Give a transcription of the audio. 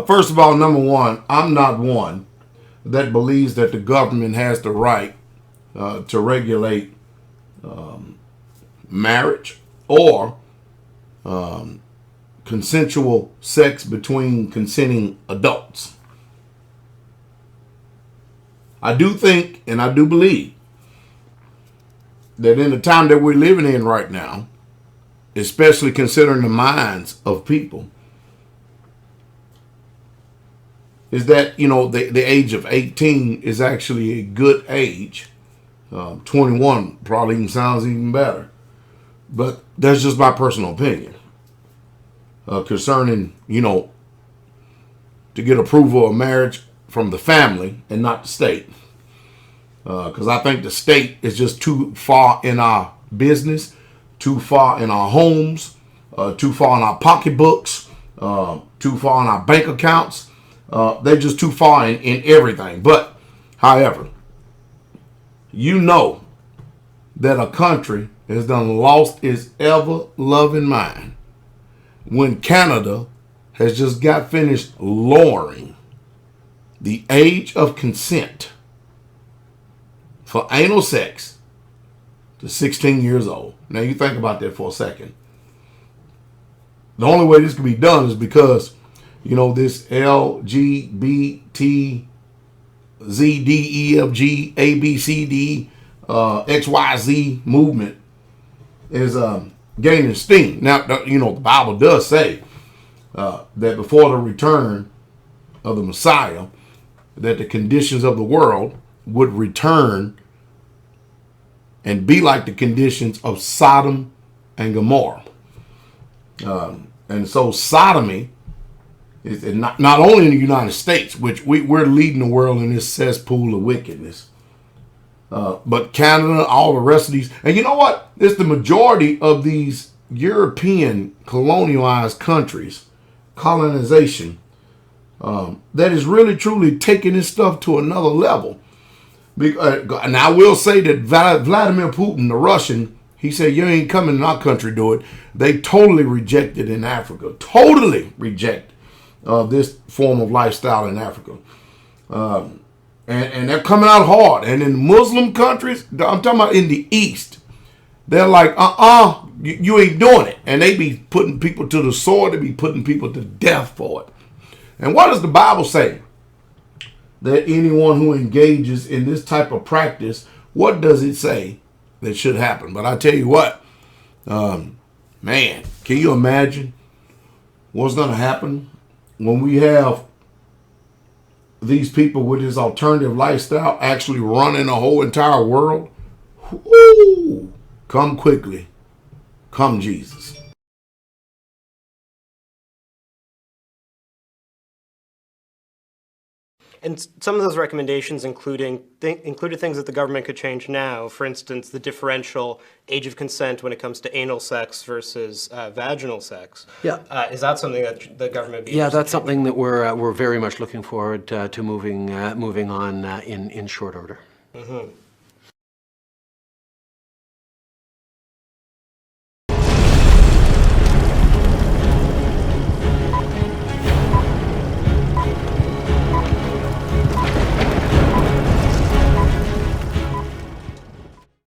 First of all, number one, I'm not one that believes that the government has the right to regulate marriage or consensual sex between consenting adults. I do think and I do believe that in the time that we're living in right now, especially considering the minds of people, is that, the age of 18 is actually a good age. 21 probably even sounds even better. But that's just my personal opinion concerning, to get approval of marriage from the family and not the state. Because I think the state is just too far in our business, too far in our homes, too far in our pocketbooks, too far in our bank accounts. They're just too far in everything. But, however, that a country has done lost its ever-loving mind when Canada has just got finished lowering the age of consent for anal sex to 16 years old. Now, you think about that for a second. The only way this can be done is because, this LGBT, Z, D, E, F, G, A, B, C, D, X, Y, Z movement is gaining steam. Now, the Bible does say that before the return of the Messiah, that the conditions of the world would return and be like the conditions of Sodom and Gomorrah. And so sodomy is not only in the United States, which we're leading the world in this cesspool of wickedness, but Canada, all the rest of these. And you know what? It's the majority of these European colonialized countries, colonization, that is really truly taking this stuff to another level. And I will say that Vladimir Putin, the Russian, he said, you ain't coming in our country to do it. They totally reject it in Africa. Totally reject this form of lifestyle in Africa. And they're coming out hard. And in Muslim countries, I'm talking about in the East, they're like, you ain't doing it. And they be putting people to the sword. They be putting people to death for it. And what does the Bible say? That anyone who engages in this type of practice, what does it say that should happen? But I tell you what, man, can you imagine what's going to happen when we have these people with this alternative lifestyle actually running the whole entire world? Woo! Come quickly. Come, Jesus. And some of those recommendations included things that the government could change now. For instance, the differential age of consent when it comes to anal sex versus vaginal sex. Yeah. Is that something that the government? Yeah, that's something that we're very much looking forward to moving on in short order. Mm-hmm.